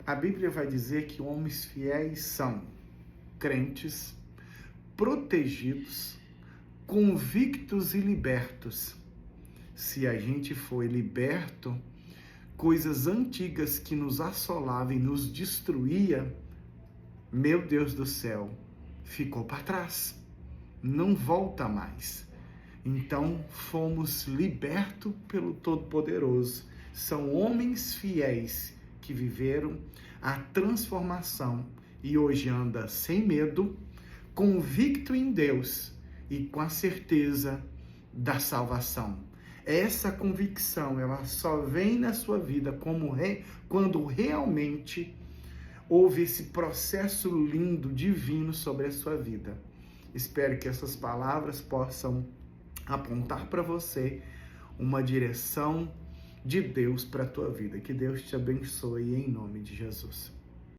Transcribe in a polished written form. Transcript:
A Bíblia vai dizer que homens fiéis são crentes, protegidos, convictos e libertos. Se a gente foi liberto, coisas antigas que nos assolavam e nos destruía, meu Deus do céu, ficou para trás. Não volta mais. Então, fomos libertos pelo Todo-Poderoso. São homens fiéis que viveram a transformação e hoje anda sem medo, convicto em Deus e com a certeza da salvação. Essa convicção, ela só vem na sua vida quando realmente houve esse processo lindo, divino sobre a sua vida. Espero que essas palavras possam apontar para você uma direção de Deus para a tua vida. Que Deus te abençoe em nome de Jesus.